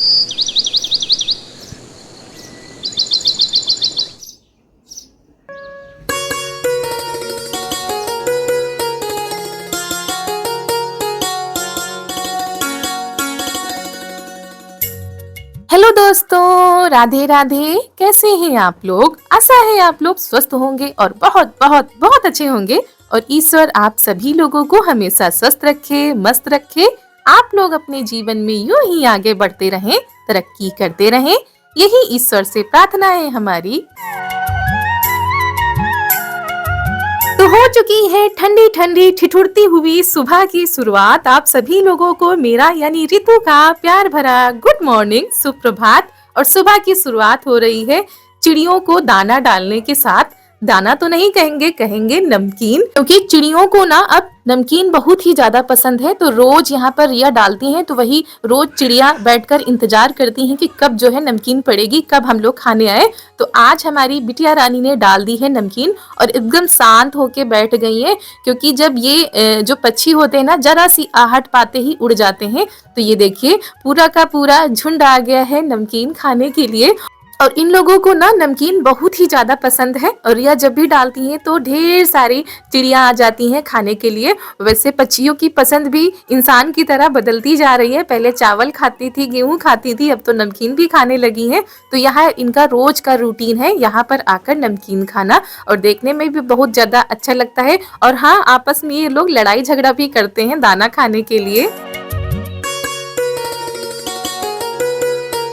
Hello दोस्तों, राधे राधे। कैसे हैं आप लोग? आशा है आप लोग स्वस्थ होंगे और बहुत बहुत बहुत अच्छे होंगे। और ईश्वर आप सभी लोगों को हमेशा स्वस्थ रखे, मस्त रखे। आप लोग अपने जीवन में यूं ही आगे बढ़ते रहें, तरक्की करते रहें, यही ईश्वर से प्रार्थना है हमारी। तो हो चुकी है ठंडी ठंडी ठिठुरती हुई सुबह की शुरुआत। आप सभी लोगों को मेरा यानी रितु का प्यार भरा गुड मॉर्निंग, सुप्रभात। और सुबह की शुरुआत हो रही है चिड़ियों को दाना डालने के साथ। दाना तो नहीं कहेंगे, कहेंगे नमकीन, क्योंकि चिड़ियों को ना अब नमकीन बहुत ही ज्यादा पसंद है। तो रोज यहाँ पर रिया डालती हैं, तो वही रोज चिड़िया बैठकर इंतजार करती हैं कि कब जो है नमकीन पड़ेगी, कब हम लोग खाने आए। तो आज हमारी बिटिया रानी ने डाल दी है नमकीन और एकदम शांत होके बैठ गई है, क्योंकि जब ये जो पक्षी होते हैं ना, जरा सी आहट पाते ही उड़ जाते हैं। तो ये देखिए पूरा का पूरा झुंड आ गया है नमकीन खाने के लिए। और इन लोगों को ना नमकीन बहुत ही ज्यादा पसंद है और यह जब भी डालती हैं तो ढेर सारी चिड़िया आ जाती हैं खाने के लिए। वैसे पक्षियों की पसंद भी इंसान की तरह बदलती जा रही है। पहले चावल खाती थी, गेहूं खाती थी, अब तो नमकीन भी खाने लगी हैं। तो यहाँ इनका रोज का रूटीन है यहाँ पर आकर नमकीन खाना, और देखने में भी बहुत ज्यादा अच्छा लगता है। और हाँ, आपस में ये लोग लड़ाई झगड़ा भी करते हैं दाना खाने के लिए।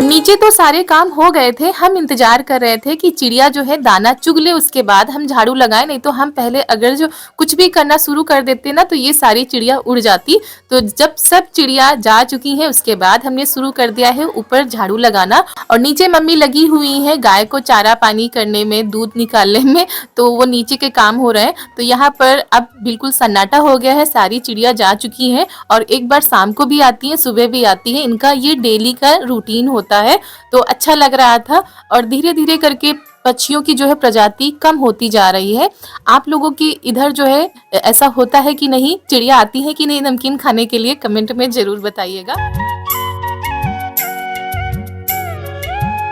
नीचे तो सारे काम हो गए थे, हम इंतजार कर रहे थे कि चिड़िया जो है दाना चुग ले, उसके बाद हम झाड़ू लगाए। नहीं तो हम पहले अगर जो कुछ भी करना शुरू कर देते ना, तो ये सारी चिड़िया उड़ जाती। तो जब सब चिड़िया जा चुकी हैं, उसके बाद हमने शुरू कर दिया है ऊपर झाड़ू लगाना। और नीचे मम्मी लगी हुई है गाय को चारा पानी करने में, दूध निकालने में, तो वो नीचे के काम हो रहे हैं। तो यहाँ पर अब बिल्कुल सन्नाटा हो गया है, सारी चिड़िया जा चुकी हैं। और एक बार शाम को भी आती है, सुबह भी आती है, इनका ये डेली का रूटीन होता है। तो अच्छा लग रहा था। और धीरे धीरे करके पक्षियों की जो है प्रजाति कम होती जा रही है। आप लोगों की इधर जो है ऐसा होता है कि नहीं? चिड़िया आती है कि नहीं नमकीन खाने के लिए? कमेंट में जरूर बताइएगा।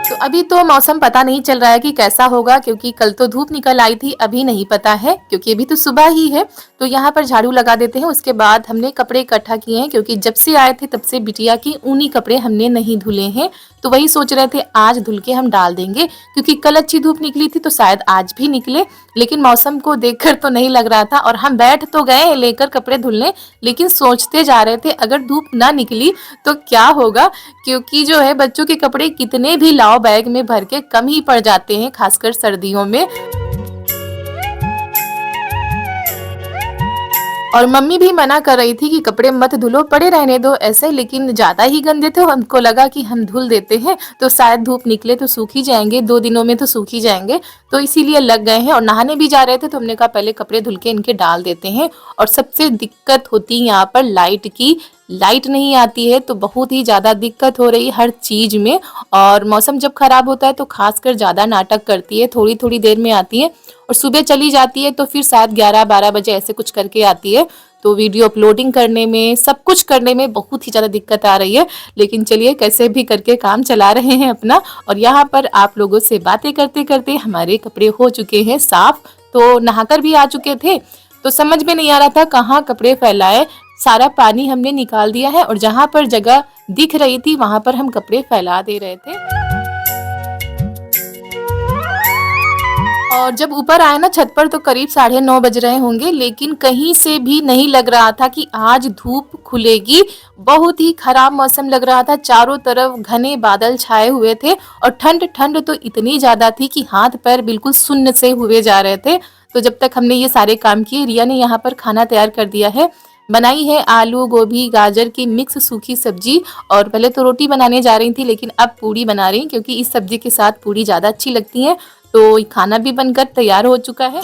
तो अभी तो मौसम पता नहीं चल रहा है कि कैसा होगा, क्योंकि कल तो धूप निकल आई थी, अभी नहीं पता है क्योंकि अभी तो सुबह ही है। तो यहाँ पर झाड़ू लगा देते हैं। उसके बाद हमने कपड़े इकट्ठा किए हैं, क्योंकि जब से आए थे तब से बिटिया की ऊनी कपड़े हमने नहीं धुले हैं। तो वही सोच रहे थे आज धुल के हम डाल देंगे, क्योंकि कल अच्छी धूप निकली थी तो शायद आज भी निकले। लेकिन मौसम को देखकर तो नहीं लग रहा था। और हम बैठ तो गए लेकर कपड़े धुलने, लेकिन सोचते जा रहे थे अगर धूप ना निकली तो क्या होगा, क्योंकि जो है बच्चों के कपड़े कितने भी लाओ बैग में भर के कम ही पड़ जाते हैं, खासकर सर्दियों में। और मम्मी भी मना कर रही थी कि कपड़े मत धुलो, पड़े रहने दो ऐसे, लेकिन ज्यादा ही गंदे थे। हमको लगा कि हम धुल देते हैं तो शायद धूप निकले तो सूख ही जाएंगे, 2 दिनों में तो सूख ही जाएंगे। तो इसीलिए लग गए हैं। और नहाने भी जा रहे थे तो हमने कहा पहले कपड़े धुल के इनके डाल देते हैं। और सबसे दिक्कत होती है यहाँ पर लाइट की। लाइट नहीं आती है तो बहुत ही ज़्यादा दिक्कत हो रही है हर चीज़ में। और मौसम जब खराब होता है तो खासकर ज़्यादा नाटक करती है, थोड़ी थोड़ी देर में आती है और सुबह चली जाती है तो फिर शायद 11-12 बजे ऐसे कुछ करके आती है। तो वीडियो अपलोडिंग करने में, सब कुछ करने में बहुत ही ज़्यादा दिक्कत आ रही है। लेकिन चलिए कैसे भी करके काम चला रहे हैं अपना। और यहाँ पर आप लोगों से बातें करते करते हमारे कपड़े हो चुके हैं साफ। तो नहाकर भी आ चुके थे, तो समझ में नहीं आ रहा था कहाँ कपड़े फैलाए। सारा पानी हमने निकाल दिया है और जहाँ पर जगह दिख रही थी वहां पर हम कपड़े फैला दे रहे थे। और जब ऊपर आए ना छत पर तो करीब 9:30 बज रहे होंगे, लेकिन कहीं से भी नहीं लग रहा था कि आज धूप खुलेगी। बहुत ही खराब मौसम लग रहा था, चारों तरफ घने बादल छाए हुए थे और ठंड ठंड तो इतनी ज्यादा थी कि हाथ पैर बिल्कुल सुन्न से हुए जा रहे थे। तो जब तक हमने ये सारे काम किए, रिया ने यहाँ पर खाना तैयार कर दिया है। बनाई है आलू गोभी गाजर की मिक्स सूखी सब्जी। और पहले तो रोटी बनाने जा रही थी, लेकिन अब पूड़ी बना रही, क्योंकि इस सब्जी के साथ पूड़ी ज़्यादा अच्छी लगती है। तो खाना भी बनकर तैयार हो चुका है।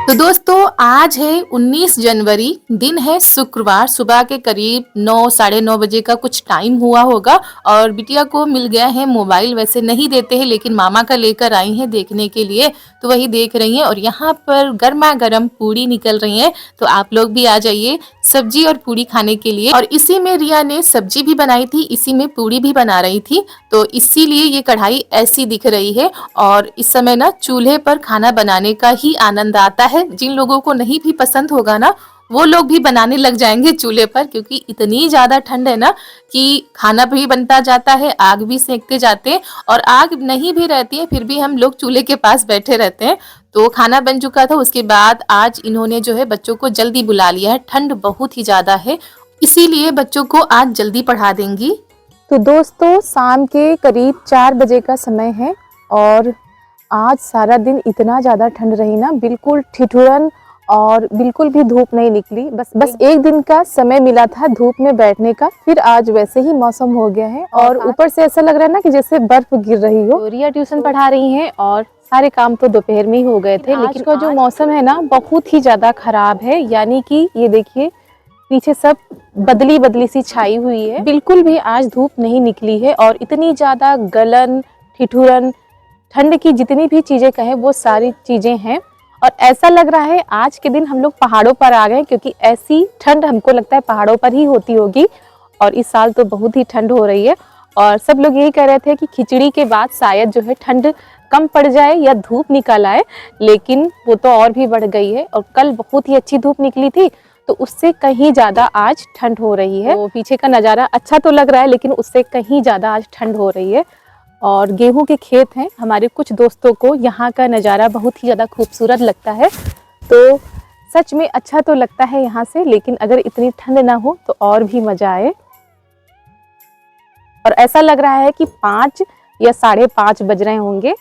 तो दोस्तों आज है 19 जनवरी, दिन है शुक्रवार। सुबह के करीब 9 साढ़े 9 बजे का कुछ टाइम हुआ होगा और बिटिया को मिल गया है मोबाइल। वैसे नहीं देते हैं लेकिन मामा का लेकर आई हैं देखने के लिए, तो वही देख रही हैं। और यहाँ पर गर्मा गर्म पूड़ी निकल रही हैं, तो आप लोग भी आ जाइए सब्जी और पूड़ी खाने के लिए। और इसी में रिया ने सब्जी भी बनाई थी, इसी में पूड़ी भी बना रही थी, तो इसीलिए ये कढ़ाई ऐसी दिख रही है। और इस समय ना चूल्हे पर खाना बनाने का ही आनंद आता है। जिन लोगों को नहीं भी पसंद होगा ना, वो लोग भी बनाने लग जाएंगे चूल्हे पर, क्योंकि इतनी ज्यादा ठंड है ना कि खाना भी बनता जाता है, आग भी सेकते जाते हैं। और आग नहीं भी रहती है फिर भी हम लोग चूल्हे के पास बैठे रहते हैं। तो खाना बन चुका था, उसके बाद आज इन्होंने जो है बच्चों को जल्दी बुला लिया है। ठंड बहुत ही ज्यादा है, इसीलिए बच्चों को आज जल्दी पढ़ा देंगी। तो दोस्तों शाम के करीब 4 बजे का समय है और आज सारा दिन इतना ज़्यादा ठंड रही ना, बिल्कुल ठिठुरन और बिल्कुल भी धूप नहीं निकली। बस एक दिन का समय मिला था धूप में बैठने का, फिर आज वैसे ही मौसम हो गया है। और ऊपर से ऐसा लग रहा है ना कि जैसे बर्फ गिर रही हो। रिया ट्यूशन पढ़ा रही हैं और सारे काम तो दोपहर में ही हो गए थे, लेकिन का जो मौसम है ना बहुत ही ज़्यादा खराब है। यानी कि ये देखिए पीछे सब बदली बदली सी छाई हुई है, बिल्कुल भी आज धूप नहीं निकली है। और इतनी ज़्यादा गलन, ठिठुरन, ठंड की जितनी भी चीज़ें कहें वो सारी चीज़ें हैं। और ऐसा लग रहा है आज के दिन हम लोग पहाड़ों पर आ गए, क्योंकि ऐसी ठंड हमको लगता है पहाड़ों पर ही होती होगी। और इस साल तो बहुत ही ठंड हो रही है और सब लोग यही कह रहे थे कि खिचड़ी के बाद शायद जो है ठंड कम पड़ जाए या धूप निकल आए, लेकिन वो तो और भी बढ़ गई है। और कल बहुत ही अच्छी धूप निकली थी, तो उससे कहीं ज़्यादा आज ठंड हो रही है। तो पीछे का नज़ारा अच्छा तो लग रहा है, लेकिन उससे कहीं ज़्यादा आज ठंड हो रही है। और गेहूं के खेत हैं हमारे कुछ दोस्तों को, यहाँ का नज़ारा बहुत ही ज़्यादा खूबसूरत लगता है। तो सच में अच्छा तो लगता है यहाँ से, लेकिन अगर इतनी ठंड ना हो तो और भी मज़ा आए। और ऐसा लग रहा है कि 5 या 5:30 बज रहे होंगे।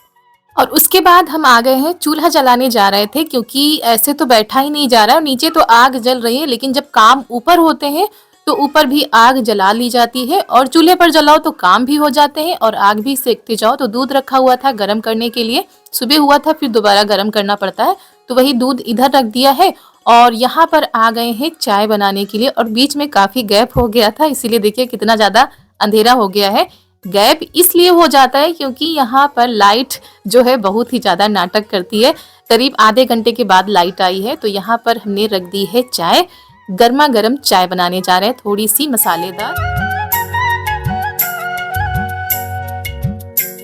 और उसके बाद हम आ गए हैं, चूल्हा जलाने जा रहे थे, क्योंकि ऐसे तो बैठा ही नहीं जा रहा है। नीचे तो आग जल रही है, लेकिन जब काम ऊपर होते हैं तो ऊपर भी आग जला ली जाती है। और चूल्हे पर जलाओ तो काम भी हो जाते हैं और आग भी सेकते जाओ। तो दूध रखा हुआ था गर्म करने के लिए, सुबह हुआ था फिर दोबारा गर्म करना पड़ता है, तो वही दूध इधर रख दिया है। और यहाँ पर आ गए हैं चाय बनाने के लिए। और बीच में काफी गैप हो गया था, इसीलिए देखिए कितना ज्यादा अंधेरा हो गया है। गैप इसलिए हो जाता है क्योंकि यहाँ पर लाइट जो है बहुत ही ज्यादा नाटक करती है। करीब आधे घंटे के बाद लाइट आई है, तो यहाँ पर हमने रख दी है चाय। गर्मा गर्म चाय बनाने जा रहे हैं, थोड़ी सी मसालेदार।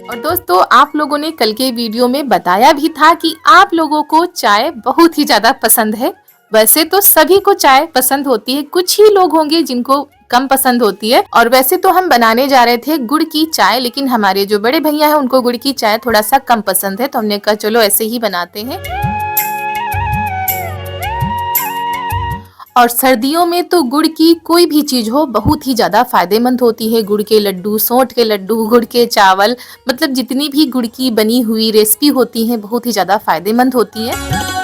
और दोस्तों आप लोगों ने कल के वीडियो में बताया भी था कि आप लोगों को चाय बहुत ही ज्यादा पसंद है। वैसे तो सभी को चाय पसंद होती है, कुछ ही लोग होंगे जिनको कम पसंद होती है। और वैसे तो हम बनाने जा रहे थे गुड़ की चाय, लेकिन हमारे जो बड़े भैया हैं उनको गुड़ की चाय थोड़ा सा कम पसंद है, तो हमने कहा चलो ऐसे ही बनाते हैं। और सर्दियों में तो गुड़ की कोई भी चीज हो बहुत ही ज्यादा फायदेमंद होती है। गुड़ के लड्डू, सोंठ के लड्डू, गुड़ के चावल, मतलब जितनी भी गुड़ की बनी हुई रेसिपी होती है बहुत ही ज्यादा फायदेमंद होती है।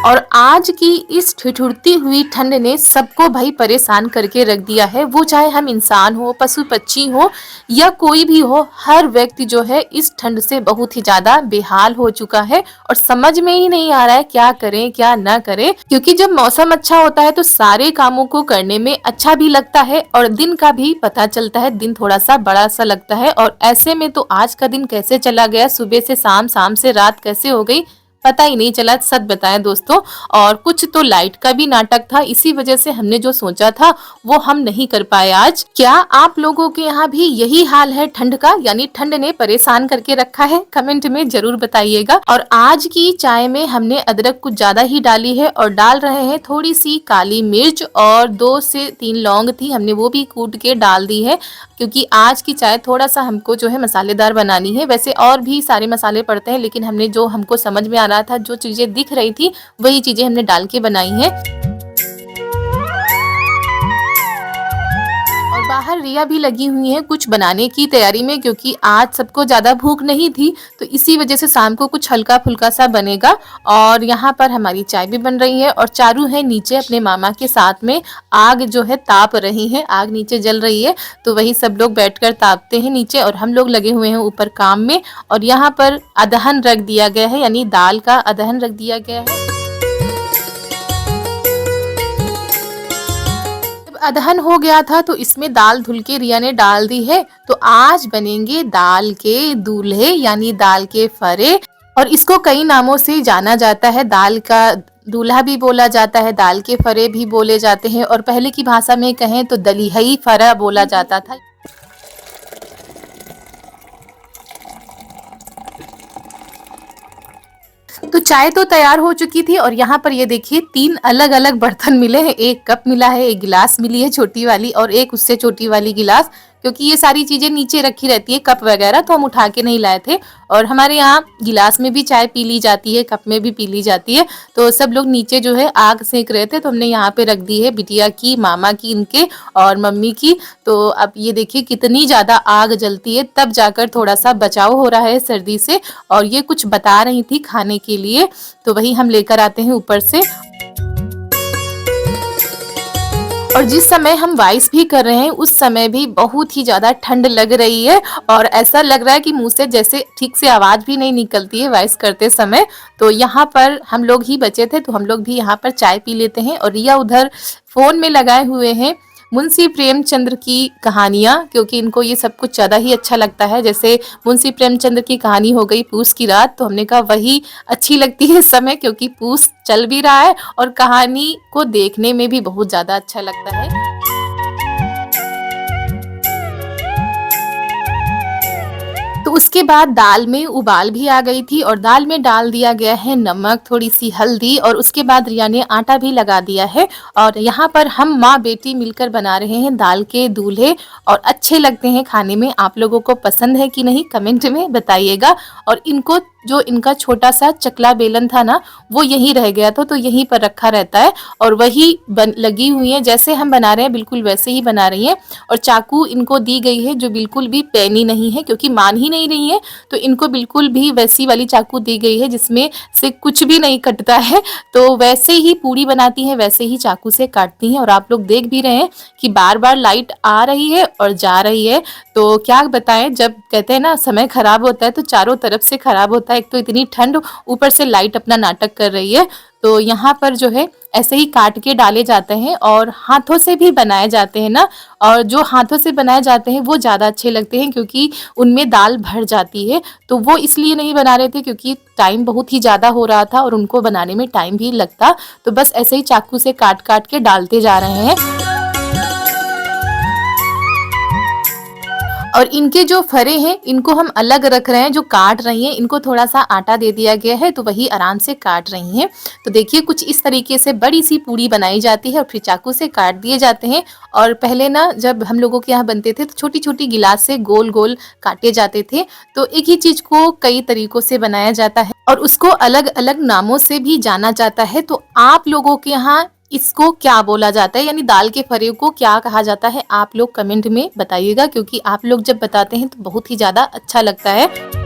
और आज की इस ठिठुरती हुई ठंड ने सबको भाई परेशान करके रख दिया है। वो चाहे हम इंसान हो, पशु पक्षी हो या कोई भी हो, हर व्यक्ति जो है इस ठंड से बहुत ही ज्यादा बेहाल हो चुका है। और समझ में ही नहीं आ रहा है क्या करें क्या ना करें, क्योंकि जब मौसम अच्छा होता है तो सारे कामों को करने में अच्छा भी लगता है और दिन का भी पता चलता है, दिन थोड़ा सा बड़ा सा लगता है। और ऐसे में तो आज का दिन कैसे चला गया, सुबह से शाम, शाम से रात कैसे हो गई पता ही नहीं चला, सच बताएं दोस्तों। और कुछ तो लाइट का भी नाटक था, इसी वजह से हमने जो सोचा था वो हम नहीं कर पाए आज। क्या आप लोगों के यहाँ भी यही हाल है ठंड का, यानी ठंड ने परेशान करके रखा है? कमेंट में जरूर बताइएगा। और आज की चाय में हमने अदरक कुछ ज्यादा ही डाली है और डाल रहे हैं थोड़ी सी काली मिर्च, और 2 से 3 लौंग थी, हमने वो भी कूट के डाल दी है, क्योंकि आज की चाय थोड़ा सा हमको जो है मसालेदार बनानी है। वैसे और भी सारे मसाले पड़ते हैं, लेकिन हमने जो हमको समझ में आ रहा था, जो चीजें दिख रही थी वही चीजें हमने डाल के बनाई हैं। इधर रिया भी लगी हुई है कुछ बनाने की तैयारी में, क्योंकि आज सबको ज़्यादा भूख नहीं थी, तो इसी वजह से शाम को कुछ हल्का फुल्का सा बनेगा। और यहाँ पर हमारी चाय भी बन रही है और चारू है नीचे अपने मामा के साथ में आग जो है ताप रही है, आग नीचे जल रही है, तो वही सब लोग बैठकर तापते हैं नीचे और हम लोग लगे हुए हैं ऊपर काम में। और यहाँ पर अदहन रख दिया गया है, यानी दाल का अदहन रख दिया गया है। अदहन हो गया था तो इसमें दाल धुल के रिया ने डाल दी है। तो आज बनेंगे दाल के दूल्हे यानी दाल के फरे, और इसको कई नामों से जाना जाता है। दाल का दूल्हा भी बोला जाता है, दाल के फरे भी बोले जाते हैं, और पहले की भाषा में कहें तो दलिहई फरा बोला जाता था। तो चाय तो तैयार हो चुकी थी और यहाँ पर ये देखिए 3 अलग अलग बर्तन मिले हैं, एक कप मिला है, एक गिलास मिली है छोटी वाली और एक उससे छोटी वाली गिलास, क्योंकि ये सारी चीजें नीचे रखी रहती है कप वगैरह, तो हम उठा के नहीं लाए थे। और हमारे यहाँ गिलास में भी चाय पी ली जाती है, कप में भी पी ली जाती है। तो सब लोग नीचे जो है आग सेक रहे थे, तो हमने यहाँ पे रख दी है बिटिया की, मामा की, इनके और मम्मी की। तो अब ये देखिए कितनी ज्यादा आग जलती है, तब जाकर थोड़ा सा बचाव हो रहा है सर्दी से। और ये कुछ बता रही थी खाने के लिए, तो वही हम लेकर आते हैं ऊपर से। और जिस समय हम वॉइस भी कर रहे हैं उस समय भी बहुत ही ज़्यादा ठंड लग रही है, और ऐसा लग रहा है कि मुंह से जैसे ठीक से आवाज़ भी नहीं निकलती है वॉइस करते समय। तो यहाँ पर हम लोग ही बचे थे, तो हम लोग भी यहाँ पर चाय पी लेते हैं। और रिया उधर फ़ोन में लगाए हुए हैं मुंशी प्रेमचंद्र की कहानियाँ, क्योंकि इनको ये सब कुछ ज़्यादा ही अच्छा लगता है। जैसे मुंशी प्रेमचंद्र की कहानी हो गई पूस की रात, तो हमने कहा वही अच्छी लगती है इस समय, क्योंकि पूस चल भी रहा है और कहानी को देखने में भी बहुत ज़्यादा अच्छा लगता है। तो उसके बाद दाल में उबाल भी आ गई थी और दाल में डाल दिया गया है नमक, थोड़ी सी हल्दी, और उसके बाद रिया ने आटा भी लगा दिया है। और यहाँ पर हम माँ बेटी मिलकर बना रहे हैं दाल के दूल्हे, और अच्छे लगते हैं खाने में। आप लोगों को पसंद है कि नहीं कमेंट में बताइएगा। और इनको जो इनका छोटा सा चकला बेलन था ना, वो यहीं रह गया था, तो यहीं पर रखा रहता है और वही लगी हुई है, जैसे हम बना रहे हैं बिल्कुल वैसे ही बना रही हैं। और चाकू इनको दी गई है जो बिल्कुल भी पैनी नहीं है, क्योंकि मान ही नहीं रही है, तो इनको बिल्कुल भी वैसी वाली चाकू दी गई है जिसमें से कुछ भी नहीं कटता है। तो वैसे ही पूरी बनाती हैं, वैसे ही चाकू से काटती हैं। और आप लोग देख भी रहे हैं कि बार बार लाइट आ रही है और जा रही है। तो क्या बताएं, जब कहते हैं ना समय खराब होता है तो चारों तरफ से खराब होता है। एक तो इतनी ठंड, ऊपर से लाइट अपना नाटक कर रही है। तो यहाँ पर जो है ऐसे ही काट के डाले जाते हैं, और हाथों से भी बनाए जाते हैं ना, और जो हाथों से बनाए जाते हैं वो ज़्यादा अच्छे लगते हैं, क्योंकि उनमें दाल भर जाती है। तो वो इसलिए नहीं बना रहे थे क्योंकि टाइम बहुत ही ज़्यादा हो रहा था और उनको बनाने में टाइम भी लगता, तो बस ऐसे ही चाकू से काट काट के डालते जा रहे हैं। और इनके जो फरे हैं इनको हम अलग रख रहे हैं, जो काट रही हैं इनको थोड़ा सा आटा दे दिया गया है, तो वही आराम से काट रही हैं। तो देखिए कुछ इस तरीके से बड़ी सी पूड़ी बनाई जाती है और फिर चाकू से काट दिए जाते हैं। और पहले ना जब हम लोगों के यहाँ बनते थे तो छोटी छोटी गिलास से गोल गोल काटे जाते थे। तो एक ही चीज को कई तरीकों से बनाया जाता है और उसको अलग अलग नामों से भी जाना जाता है। तो आप लोगों के यहाँ इसको क्या बोला जाता है, यानी दाल के फरे को क्या कहा जाता है, आप लोग कमेंट में बताइएगा, क्योंकि आप लोग जब बताते हैं तो बहुत ही ज्यादा अच्छा लगता है।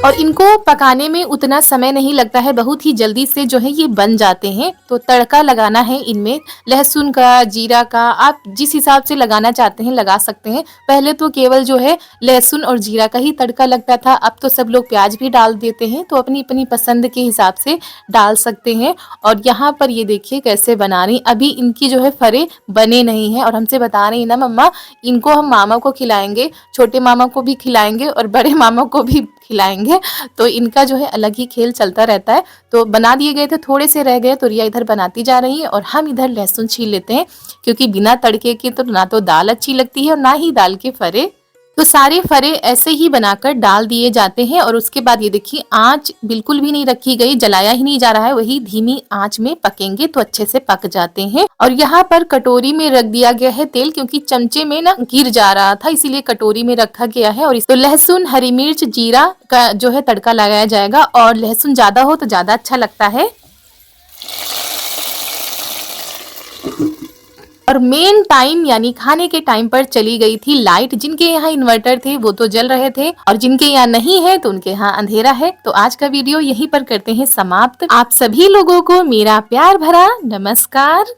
और इनको पकाने में उतना समय नहीं लगता है, बहुत ही जल्दी से जो है ये बन जाते हैं। तो तड़का लगाना है इनमें लहसुन का, जीरा का, आप जिस हिसाब से लगाना चाहते हैं लगा सकते हैं। पहले तो केवल जो है लहसुन और जीरा का ही तड़का लगता था, अब तो सब लोग प्याज भी डाल देते हैं, तो अपनी अपनी पसंद के हिसाब से डाल सकते हैं। और यहाँ पर ये देखिए कैसे बना रही, अभी इनकी जो है फरे बने नहीं है और हमसे बता रही ना मम्मा इनको हम मामा को खिलाएंगे, छोटे मामा को भी खिलाएंगे और बड़े मामा को भी खिलाएंगे। तो इनका जो है अलग ही खेल चलता रहता है। तो बना दिए गए थे, थोड़े से रह गए, तो रिया इधर बनाती जा रही है और हम इधर लहसुन छील लेते हैं, क्योंकि बिना तड़के के तो ना तो दाल अच्छी लगती है और ना ही दाल के फरे। तो सारे फरे ऐसे ही बनाकर डाल दिए जाते हैं। और उसके बाद ये देखिए आंच बिल्कुल भी नहीं रखी गई, जलाया ही नहीं जा रहा है, वही धीमी आंच में पकेंगे तो अच्छे से पक जाते हैं। और यहाँ पर कटोरी में रख दिया गया है तेल, क्योंकि चमचे में ना गिर जा रहा था, इसीलिए कटोरी में रखा गया है। और तो लहसुन, हरी मिर्च, जीरा का जो है तड़का लगाया जाएगा, और लहसुन ज्यादा हो तो ज्यादा अच्छा लगता है। और मेन टाइम यानी खाने के टाइम पर चली गई थी लाइट। जिनके यहाँ इन्वर्टर थे वो तो जल रहे थे और जिनके यहाँ नहीं है तो उनके यहाँ अंधेरा है। तो आज का वीडियो यहीं पर करते हैं समाप्त। आप सभी लोगों को मेरा प्यार भरा नमस्कार।